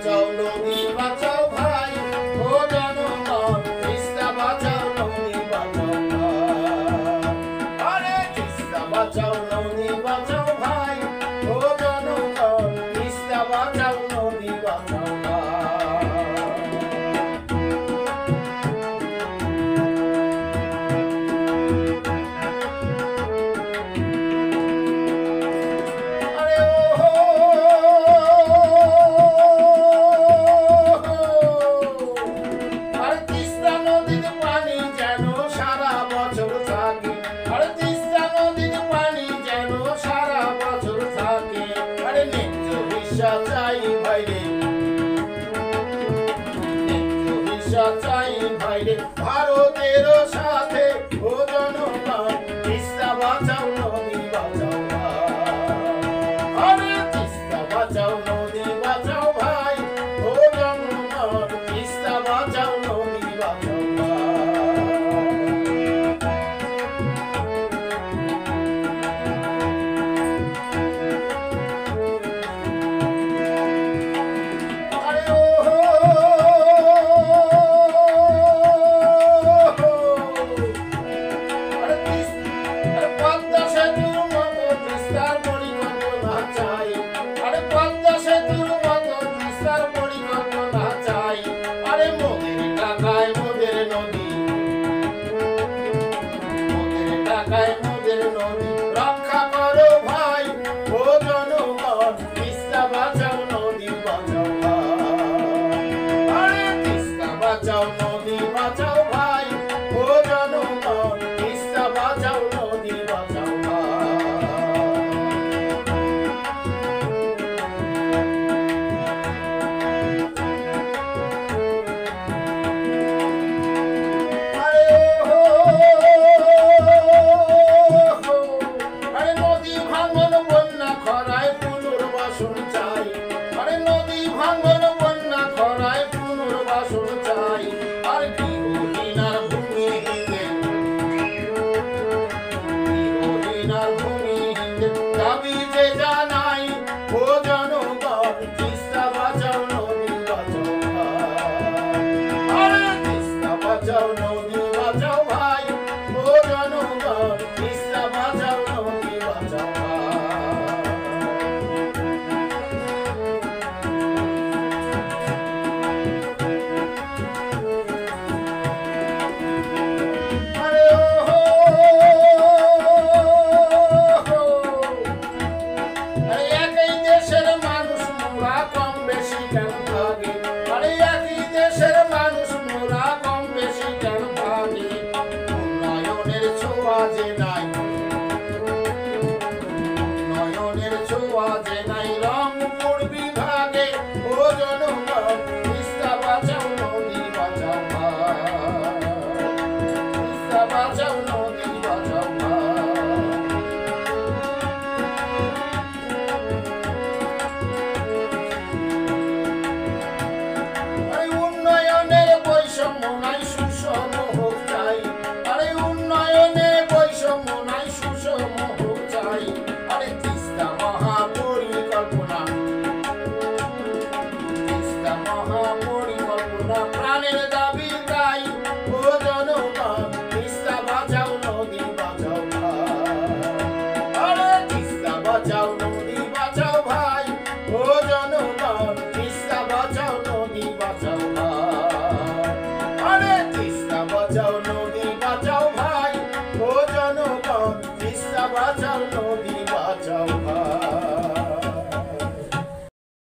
বাঁচাও নদী বাঁচাও ভাই ও জনগণ তিস্তা বাঁচাও নদী বাঁচাও ভাই আরে তিস্তা বাঁচাও নদী বাঁচাও ভাই ও জনগণ তিস্তা বাঁচাও নদী বাঁচাও চাই ভাইরে চাই ভাইরে ভারতের সাথে ও জনগণ তিস্তা বাঁচাও নদী বাঁচাও আরে তিস্তা বাঁচাও নদী বাঁচাও ভাই ও জনগণ তিস্তা বাঁচাও নদী বাঁচাও রক্ষা করো ভাই ও জনগণ তিস্তা বাঁচাও নদী বাঁচাও আরে তিস্তা বাঁচাও নদী বাঁচাও ভাই ও জনগণ তিস্তা বাঁচাও নদী বাঁচাও দাবি যে জানাই ও জনগণ তিস্তা বাঁচাও নদী বাঁচাও আরে তিস্তা বাঁচাও নদী বাঁচাও ভাই ও জনগণ তিস্তা বাঁচাও নদী বাঁচাও নয়নের ছোঁয়া যে নাই রংপুর বিভাগে ও জনগণ তিস্তা বাঁচাও নদী বাঁচাও তিস্তা বাঁচাও নদী বাঁচাও উন্নয়নের বৈষম্য নাই সুষম হোক চাই আরে উন্নয়নের বৈষম্য নাই সুষম হোক চাই আরে তিস্তা মহাপরিকল্পনা প্রাণের দাবি তাই ও জনগণ তিস্তা বাঁচাও নদী বাঁচাও আরে তিস্তা বাঁচাও নদী বাঁচাও ভাই ও জনগণ তিস্তা বাঁচাও নদী বাঁচাও আরে তিস্তা বাঁচাও নদী বাঁচাও ভাই ও জনগণ তিস্তা বাঁচাও নদী বাঁচাও ভাই।